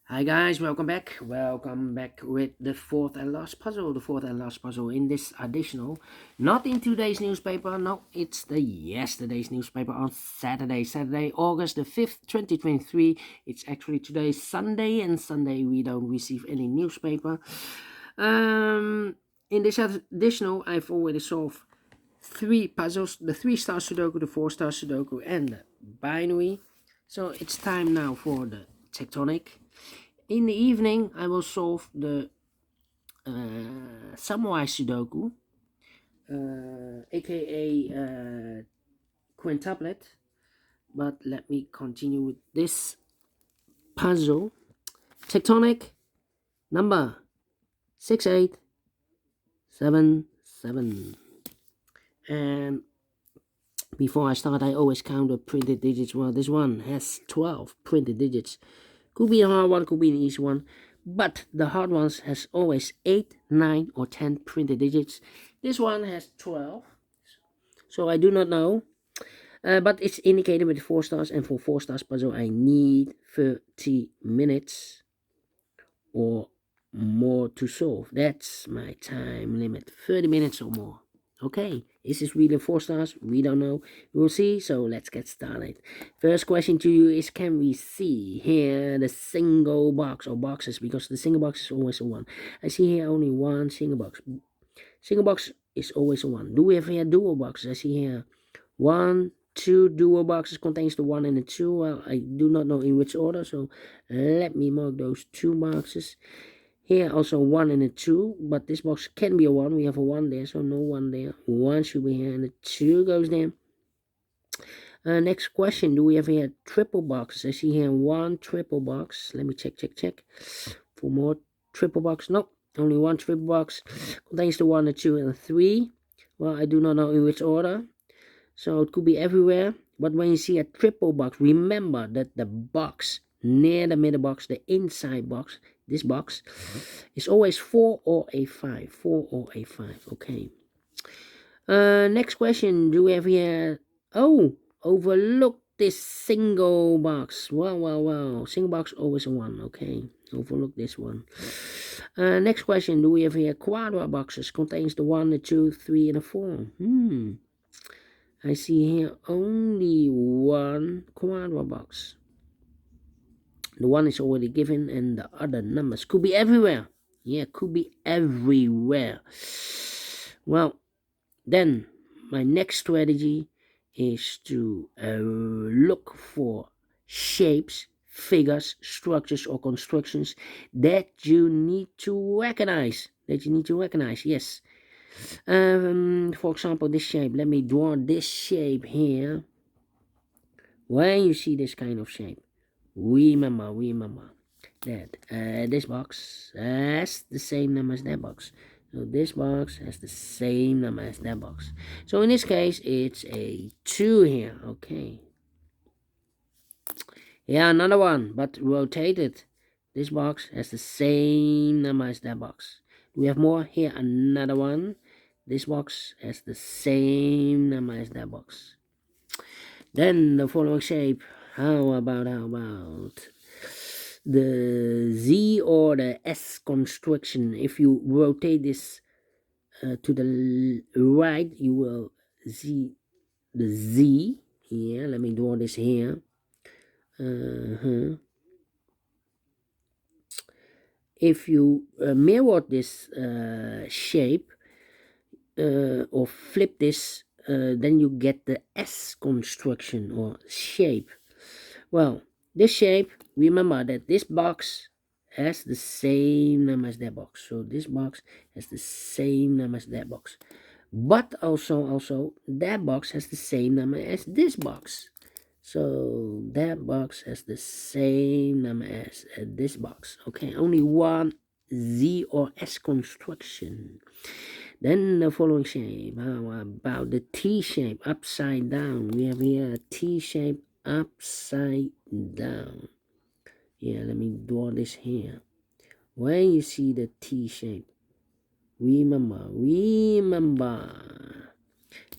Hi guys, welcome back. Welcome back with the fourth and last puzzle. The fourth and last puzzle in this additional, not in today's newspaper. No, it's the yesterday's newspaper on Saturday, August the 5th, 2023. It's actually today's Sunday, and Sunday we don't receive any newspaper. In this additional, I've already solved three puzzles: the 3-star Sudoku, the 4-star Sudoku, and the binary. So it's time now for the tectonic. In the evening, I will solve the Samurai Sudoku, aka quintuplet. But let me continue with this puzzle. Tectonic number 6877. And before I start, I always count the printed digits. Well, this one has 12 printed digits. Could be a hard one, could be an easy one. But the hard ones has always 8, 9, or 10 printed digits. This one has 12. So I do not know. But it's indicated with 4 stars. And for 4 stars puzzle, I need 30 minutes or more to solve. That's my time limit. 30 minutes or more. Okay, is this really 4 stars? We don't know. We'll see. So let's get started. First question to you is, can we see here the single box or boxes? Because the single box is always a 1. I see here only one single box. Single box is always a 1. Do we have here dual boxes? I see here 1, 2 dual boxes contains the 1 and the 2. Well, I do not know in which order. So let me mark those 2 boxes. Here also 1 and a 2, but this box can be a 1. We have a 1 there, so no 1 there. 1 should be here, and the 2 goes there. Next question, do we have here triple boxes? I see here 1 triple box. Let me check. For more triple box, nope, only 1 triple box. Contains the 1, the 2, and the 3. Well, I do not know in which order, so it could be everywhere. But when you see a triple box, remember that the box near the middle box, the inside box, this box, is always 4 or a 5. 4 or a 5. Okay. Next question. Do we have here? Oh, overlook this single box. Wow. Single box always a 1. Okay. Overlook this one. Next question. Do we have here quadra boxes? Contains the 1, the 2, 3, and the 4. I see here only 1 quadra box. The 1 is already given, and the other numbers could be everywhere. Yeah, could be everywhere. Well, then my next strategy is to look for shapes, figures, structures, or constructions that you need to recognize. Yes. For example, this shape. Let me draw this shape here. When you see this kind of shape, remember that this box has the same number as that box. So this box has the same number as that box. So in this case, it's a 2 here. Okay. Yeah, another one, but rotated. This box has the same number as that box. Do we have more? Here, another one. This box has the same number as that box. Then the following shape. How about the Z or the S construction? If you rotate this to the right, you will see the Z here. Let me draw this here. If you mirror this shape or flip this, then you get the S construction or shape. Well, this shape, remember that this box has the same number as that box. So this box has the same number as that box. But also that box has the same number as this box. So that box has the same number as this box. Okay, only one Z or S construction. Then the following shape. How about the T shape upside down? We have here a T shape upside down. Yeah, let me draw this here. When you see the T shape, remember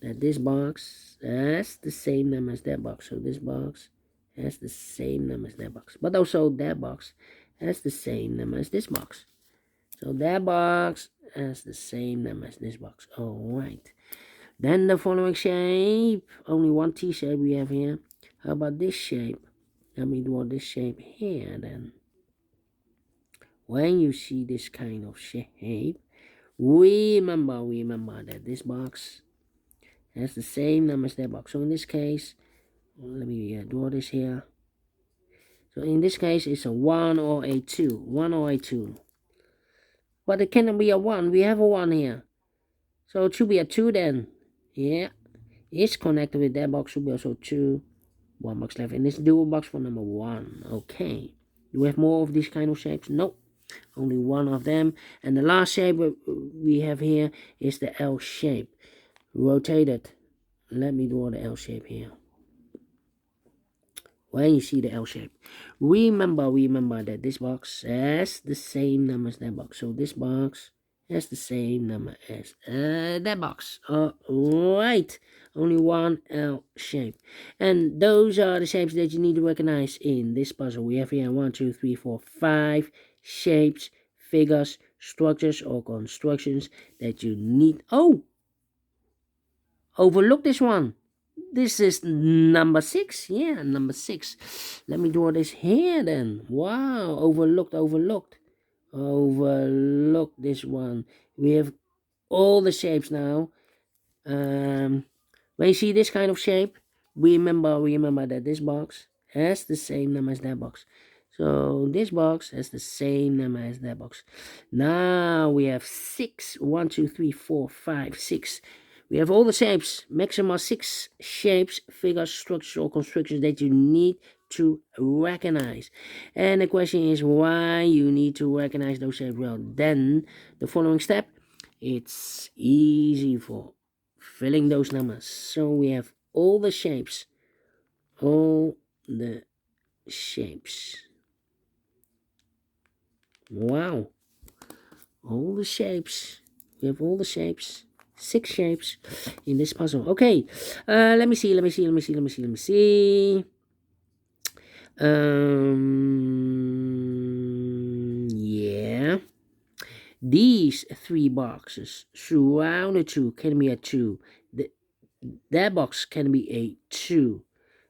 that this box has the same number as that box. So this box has the same number as that box. But also that box has the same number as this box. So that box has the same number as this box. Alright. Then the following shape. Only one T shape we have here. How about this shape? Let me draw this shape here then. When you see this kind of shape, remember that this box has the same number as that box. So in this case, let me draw this here. So in this case, it's a 1 or a 2. 1 or a 2. But it cannot be a 1. We have a 1 here. So it should be a 2 then. Yeah. It's connected with that box. Should be also 2. 1 box left. And this dual box for number 1. Okay. Do we have more of these kind of shapes? Nope. Only one of them. And the last shape we have here is the L shape. Rotated. Let me draw the L shape here. When you see the L shape, remember that this box has the same number as that box. So this box has the same number as that box. Alright, only one L shape. And those are the shapes that you need to recognize in this puzzle. We have here 1, 2, 3, 4, 5 shapes, figures, structures, or constructions that you need. Oh! Overlook this one. This is number 6. Yeah, number 6. Let me draw this here then. Wow, overlooked this one. We have all the shapes now. When you see this kind of shape, remember that this box has the same number as that box. So this box has the same number as that box. Now we have 6. 1, 2, 3, 4, 5, 6. We have all the shapes, maximum 6 shapes, figures, structures, or constructions that you need to recognize. And the question is why you need to recognize those shapes. Well, then the following step, it's easy for filling those numbers. So we have all the shapes. All the shapes. Wow. All the shapes. We have all the shapes. 6 shapes in this puzzle. Okay, let me see. Yeah. These 3 boxes surrounded 2 can be a 2. That box can be a 2.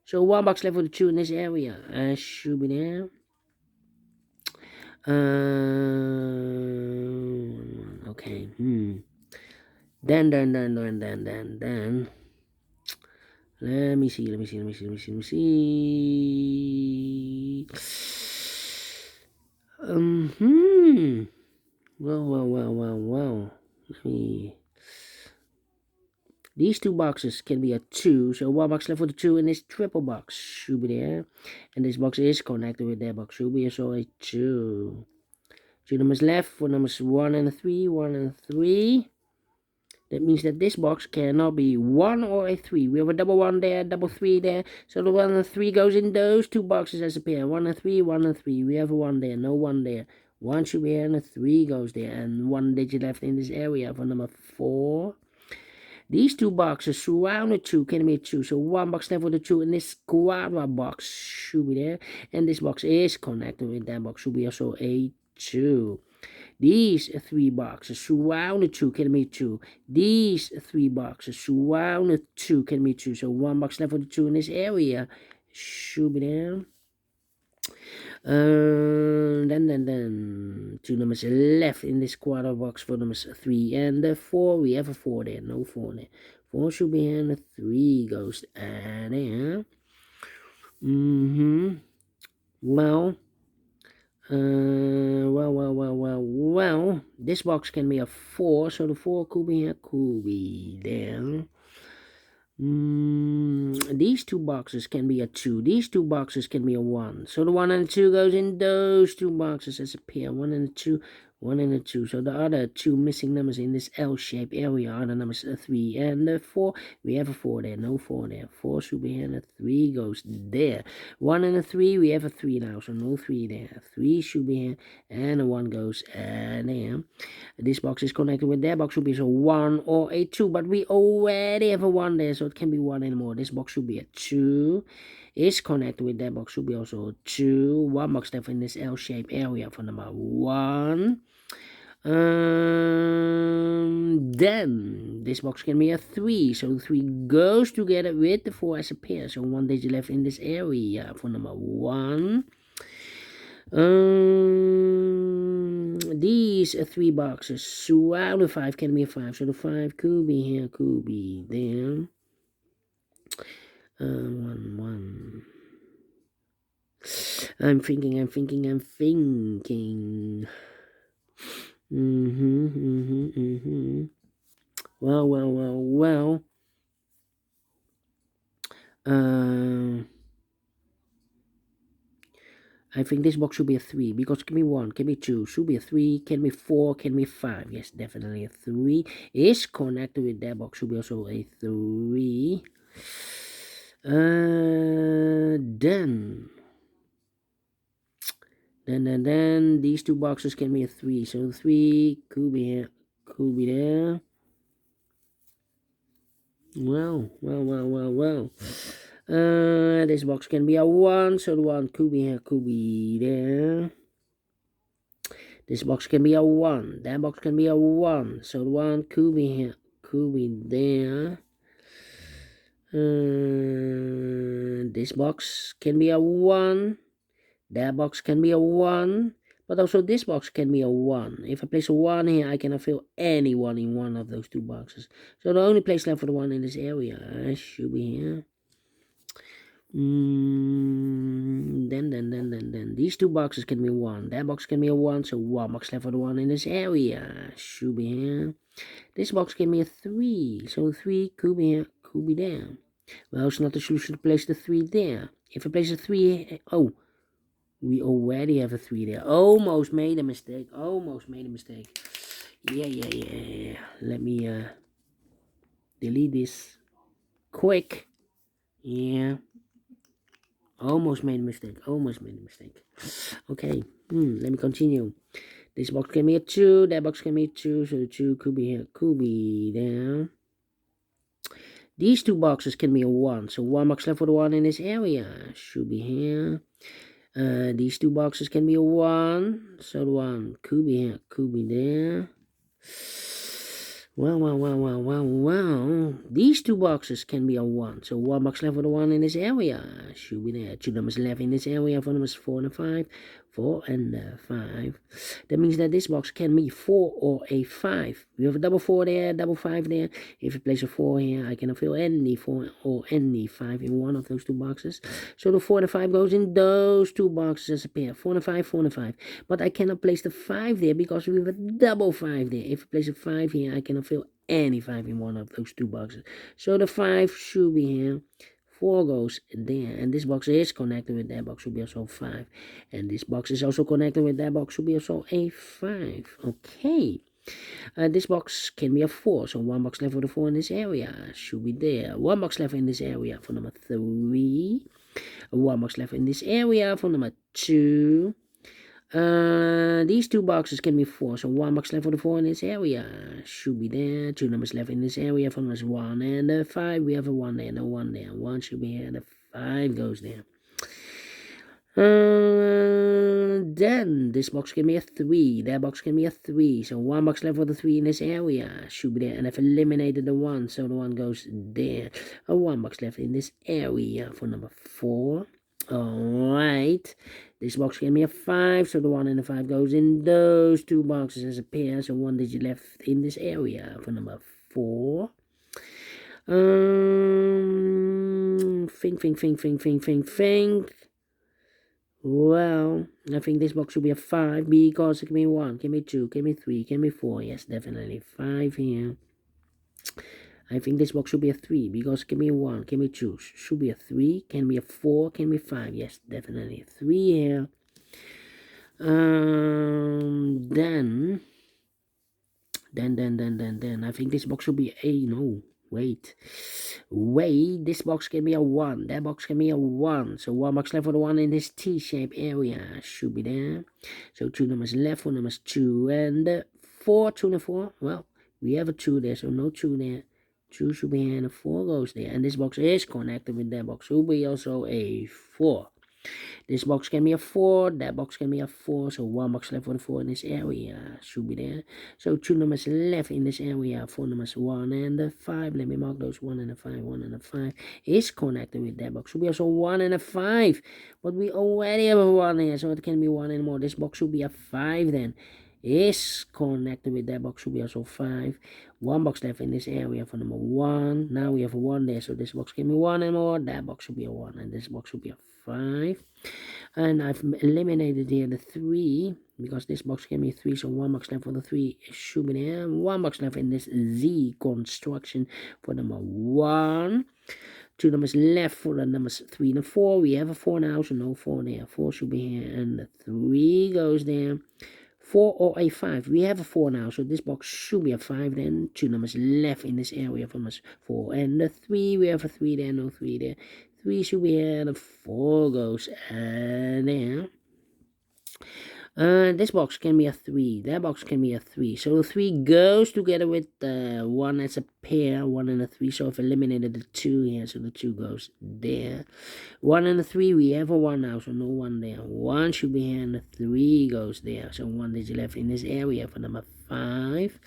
So 1 box left with a 2 in this area. Should be there. Okay. Then. Let me see. Well. Let me. These 2 boxes can be a 2, so 1 box left with a 2 in this triple box should be there. And this box is connected with that box, should be also a 2. 2 numbers left for numbers 1 and 3, 1 and 3. That means that this box cannot be 1 or a 3. We have a double 1 there, double 3 there. So the 1 and 3 goes in those 2 boxes as a pair. 1 and 3, 1 and 3. We have a 1 there, no 1 there. 1 should be here and a 3 goes there. And 1 digit left in this area for number 4. These 2 boxes surrounded 2 can be a 2. So 1 box left with a 2 in this quadra box should be there. And this box is connected with that box, should be also a 2. These 3 boxes surrounded 2 can be 2. These 3 boxes surrounded 2 can be 2. So 1 box left with a 2 in this area should be there. Then 2 numbers left in this quarter box for numbers 3 and 4. We have a 4 there, no 4 there. 4 should be here and the 3 goes there. Well, this box can be a 4, so the 4 could be here, could be there. These 2 boxes can be a 2. These 2 boxes can be a 1. So the 1 and the 2 goes in those 2 boxes as a pair. 1 and a 2, 1 and a 2. So the other 2 missing numbers in this L-shaped area are the numbers 3 and 4. We have a 4 there, no 4 there. 4 should be here and a 3 goes there. 1 and a 3, we have a 3 now, so no 3 there. 3 should be here and a 1 goes there. This box is connected with that box, should be so 1 or a 2, but we already have a 1 there, so it can be 1 anymore. This box should be a 2. is connected with that box should be also a 2. 1 box left in this L-shaped area for number 1. Then this box can be a 3, so the 3 goes together with the 4 as a pair, so 1 digit left in this area for number 1. These 3 boxes surround the 5 can be a 5, so the 5 could be here, could be there. 1. I'm thinking. Well. I think this box should be a 3 because can be 1, can be 2, should be a 3, can be 4, can be 5. Yes, definitely a 3 is connected with that box. Should be also a 3. Then these 2 boxes can be a 3. So 3 could be here, could be there. Well. This box can be a 1, so the 1 could be here, could be there. This box can be a 1, that box can be a 1, so the 1 could be here, could be there. This box can be a 1, that box can be a 1, but also this box can be a 1. If I place a 1 here, I cannot fill any 1 in one of those 2 boxes. So the only place left for the 1 in this area should be here. Then these 2 boxes can be 1. That box can be a 1, so 1 box left for the 1 in this area should be here. This box can be a 3, so 3 could be here, could be there. Well, it's not the solution to place the 3 there. If I place a 3, oh, we already have a 3 there. Almost made a mistake. Yeah. Let me delete this quick. Yeah. Almost made a mistake. Okay. Let me continue. This box can be a 2. That box can be a 2. So the 2 could be here, could be there. These 2 boxes can be a 1. So 1 box left for the 1 in this area should be here. These 2 boxes can be a 1. So the 1 could be here, could be there. Well. These 2 boxes can be a 1. So 1 box left for the 1 in this area should be there. 2 numbers left in this area for numbers 4 and 5. 4 and 5. That means that this box can be 4 or a 5. We have a double 4 there, double 5 there. If you place a 4 here, I cannot fill any 4 or any 5 in one of those 2 boxes. So the 4 and 5 goes in those 2 boxes as a pair. 4 and 5, 4 and 5. But I cannot place the 5 there because we have a double 5 there. If I place a 5 here, I cannot fill any 5 in one of those 2 boxes. So the 5 should be here. 4 goes there, and this box is connected with that box, should be also 5. And this box is also connected with that box, should be also a 5. Okay. This box can be a 4, so 1 box left for the 4 in this area should be there. 1 box left in this area for number 3. 1 box left in this area for number 2. These 2 boxes can be 4, so 1 box left for the 4 in this area should be there. 2 numbers left in this area for numbers 1 and 5. We have a 1 there and a 1 there. 1 should be here, and the 5 goes there. Then this box can be a 3. That box can be a 3. So 1 box left for the 3 in this area should be there. And I've eliminated the 1, so the 1 goes there. A 1 box left in this area for number 4. Alright. This box can be a 5, so the 1 and the 5 goes in those 2 boxes as a pair. So 1 digit left in this area for number 4. Think. Well, I think this box should be a 5 because it can be 1, can be 2, can be 3, can be 4. Yes, definitely 5 here. I think this box should be a 3 because it can be 1, can be 2, should be a 3, can be a 4, can be 5. Yes, definitely 3 here. Then I think this box should be a, no, wait, this box can be a 1, that box can be a 1, so 1 box left for the 1 in this T-shaped area should be there. So 2 numbers left for numbers 2 and 4, 2 and 4, well, we have a 2 there, so no 2 there. 2 should be here, and a 4 goes there. And this box is connected with that box. Should be also a 4. This box can be a 4, that box can be a 4, so 1 box left for the 4 in this area, should be there. So 2 numbers left in this area, 4 numbers 1 and the 5, let me mark those 1 and a 5, 1 and a 5 is connected with that box, should be also 1 and a 5, but we already have a 1 here, so it can be 1 anymore. This box should be a 5 then, is connected with that box, should be also 5. 1 box left in this area for number 1. Now we have a 1 there, so this box can be 1 and more. That box should be a 1, and this box should be a 5. And I've eliminated here the 3, because this box can be 3, so 1 box left for the 3 should be there. 1 box left in this Z construction for number 1. 2 numbers left for the numbers 3 and 4. We have a 4 now, so no 4 there. 4 should be here, and the 3 goes there. 4 or a 5. We have a 4 now, so this box should be a 5 then. 2 numbers left in this area for numbers 4 and the 3. We have a 3 there, no 3 there. 3 should be here, the 4 goes there. This box can be a 3. That box can be a 3. So the 3 goes together with 1 as a pair. 1 and a 3. So I've eliminated the 2 here. So the 2 goes there. 1 and a 3. We have a 1 now. So no 1 there. 1 should be here and the 3 goes there. So 1 digit left in this area for number 5.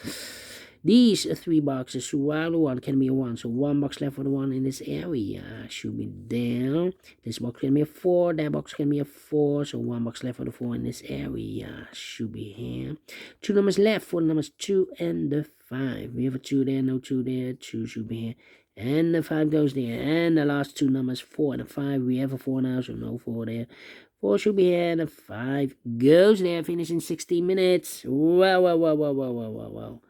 These 3 boxes, while the 1 can be a 1, so 1 box left for the 1 in this area should be there. This box can be a 4, that box can be a 4, so 1 box left for the 4 in this area should be here. 2 numbers left for the numbers 2 and the 5. We have a 2 there, no 2 there, 2 should be here, and the 5 goes there. And the last 2 numbers, 4 and a 5, we have a 4 now, so no 4 there. 4 should be here, and the 5 goes there. Finish in 60 minutes. Wow.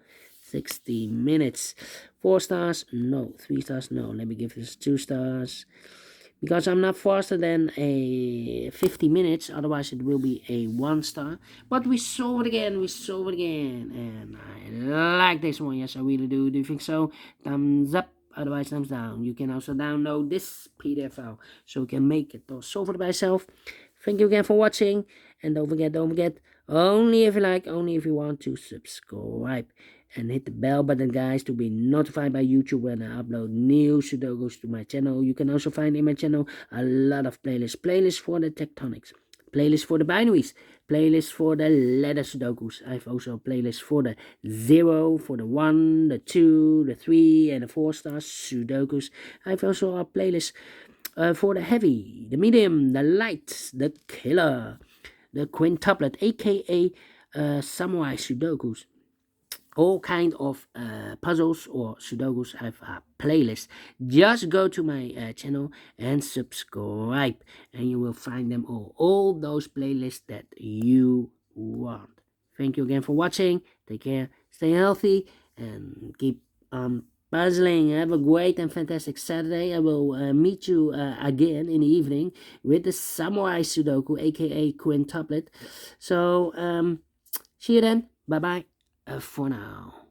60 minutes. 4 stars? No. 3 stars? No. Let me give this 2 stars. Because I'm not faster than a 50 minutes. Otherwise it will be a 1 star. But we solve it again. And I like this one. Yes, I really do. Do you think so? Thumbs up. Otherwise thumbs down. You can also download this PDF file, so you can make it or solve it by yourself. Thank you again for watching. And don't forget, only if you like, only if you want to subscribe. And hit the bell button, guys, to be notified by YouTube when I upload new Sudokus to my channel. You can also find in my channel a lot of playlists. Playlists for the tectonics, playlists for the binaries, playlists for the letter Sudokus. I have also a playlist for the 0, for the 1, the 2, the 3, and the 4 star Sudokus. I have also a playlist for the heavy, the medium, the light, the killer, the quintuplet, aka samurai Sudokus. All kind of puzzles or Sudokus have a playlist. Just go to my channel and subscribe, and you will find them all those playlists that you want. Thank you again for watching. Take care, stay healthy, and keep puzzling. Have a great and fantastic Saturday. I will meet you again in the evening with the samurai Sudoku, aka quintuplet. So see you then. Bye bye. For now.